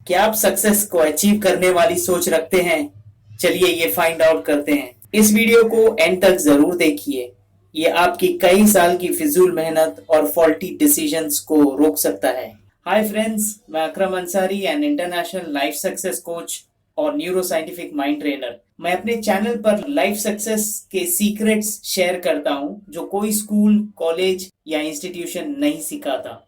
क्या आप सक्सेस को अचीव करने वाली सोच रखते हैं? चलिए ये फाइंड आउट करते हैं। इस वीडियो को एंड तक जरूर देखिए। ये आपकी कई साल की फिजूल मेहनत और फॉल्टी डिसीजंस को रोक सकता है। हाय फ्रेंड्स, मैं Akram Ansari and international life success coach और न्यूरो साइंटिफिक माइंड ट्रेनर। मैं अपने चैनल पर लाइफ सक्सेस के सीक्रेट्स शेयर करता हूं जो कोई स्कूल, कॉलेज या इंस्टीट्यूशन नहीं सिखाता।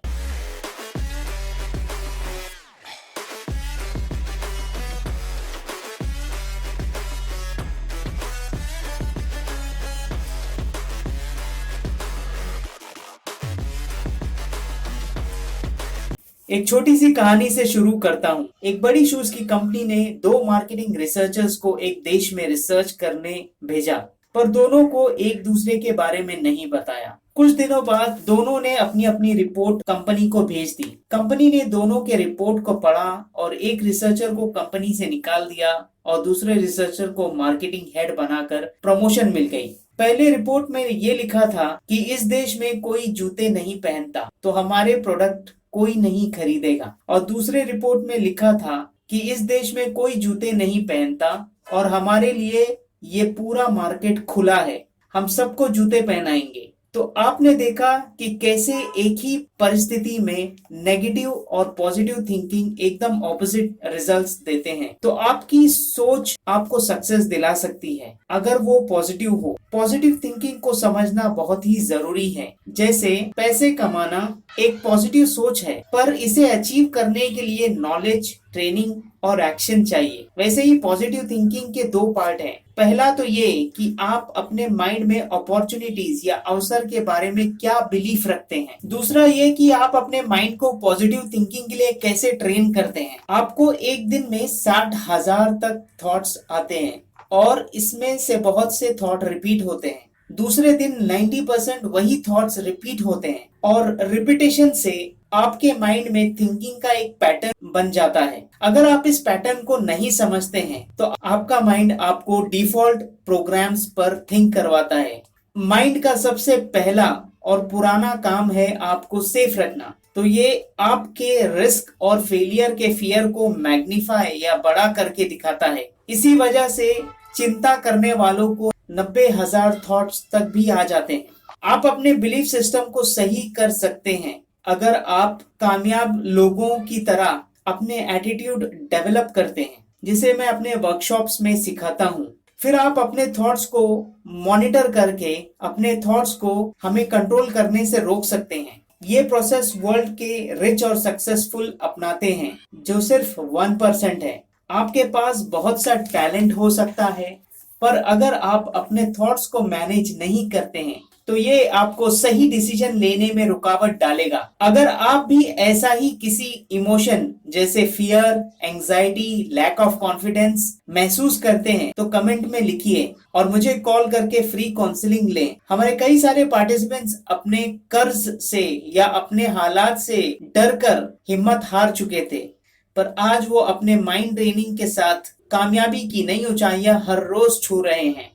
एक छोटी सी कहानी से शुरू करता हूँ। एक बड़ी शूज की कंपनी ने दो मार्केटिंग रिसर्चर्स को एक देश में रिसर्च करने भेजा, पर दोनों को एक दूसरे के बारे में नहीं बताया। कुछ दिनों बाद दोनों ने अपनी अपनी रिपोर्ट कंपनी को भेज दी। कंपनी ने दोनों के रिपोर्ट को पढ़ा और एक रिसर्चर को कंपनी से निकाल दिया और दूसरे रिसर्चर को मार्केटिंग हेड बनाकर प्रमोशन मिल गई। पहले रिपोर्ट में ये लिखा था कि इस देश में कोई जूते नहीं पहनता, तो हमारे प्रोडक्ट कोई नहीं खरीदेगा। और दूसरे रिपोर्ट में लिखा था कि इस देश में कोई जूते नहीं पहनता और हमारे लिए ये पूरा मार्केट खुला है, हम सबको जूते पहनाएंगे। तो आपने देखा कि कैसे एक ही परिस्थिति में नेगेटिव और पॉजिटिव थिंकिंग एकदम ऑपोजिट रिजल्ट्स देते हैं। तो आपकी सोच आपको सक्सेस दिला सकती है अगर वो पॉजिटिव हो। पॉजिटिव थिंकिंग को समझना बहुत ही जरूरी है। जैसे पैसे कमाना एक पॉजिटिव सोच है, पर इसे अचीव करने के लिए नॉलेज, ट्रेनिंग और एक्शन चाहिए। वैसे ही पॉजिटिव थिंकिंग के दो पार्ट हैं। पहला तो ये कि आप अपने माइंड में अपॉर्चुनिटीज या अवसर के बारे में क्या बिलीफ रखते हैं। दूसरा ये कि आप अपने माइंड को पॉजिटिव थिंकिंग के लिए कैसे ट्रेन करते हैं। आपको एक दिन में 60,000 तक थॉट्स आते हैं और इसमें से बहुत से थॉट रिपीट होते हैं। दूसरे दिन 90% वही थॉट्स रिपीट होते हैं और रिपीटेशन से आपके माइंड में थिंकिंग का एक पैटर्न बन जाता है। अगर आप इस पैटर्न को नहीं समझते हैं तो आपका माइंड आपको डिफॉल्ट प्रोग्राम्स पर थिंक करवाता है। माइंड का सबसे पहला और पुराना काम है आपको सेफ रखना। तो ये आपके रिस्क और फेलियर के फियर को मैग्नीफाई या बड़ा करके दिखाता है। इसी वजह से चिंता करने वालों को 90,000 थॉट्स तक भी आ जाते हैं। आप अपने बिलीफ सिस्टम को सही कर सकते हैं अगर आप कामयाब लोगों की तरह अपने एटीट्यूड डेवलप करते हैं, जिसे मैं अपने वर्कशॉप्स में सिखाता हूँ। फिर आप अपने थॉट्स को मॉनिटर करके अपने थॉट्स को हमें कंट्रोल करने से रोक सकते हैं। ये प्रोसेस वर्ल्ड के रिच और सक्सेसफुल अपनाते हैं, जो सिर्फ 1% है। आपके पास बहुत सा टैलेंट हो सकता है, पर अगर आप अपने थॉट्स को मैनेज नहीं करते हैं तो ये आपको सही डिसीजन लेने में रुकावट डालेगा। अगर आप भी ऐसा ही किसी इमोशन जैसे fear, anxiety, lack of confidence महसूस करते हैं तो कमेंट में लिखिए और मुझे कॉल करके फ्री काउंसलिंग लें। हमारे कई सारे पार्टिसिपेंट्स अपने कर्ज से या अपने हालात से डर कर हिम्मत हार चुके थे, पर आज वो अपने माइंड ट्रेनिंग के साथ कामयाबी की नई ऊंचाइयां हर रोज छू रहे हैं।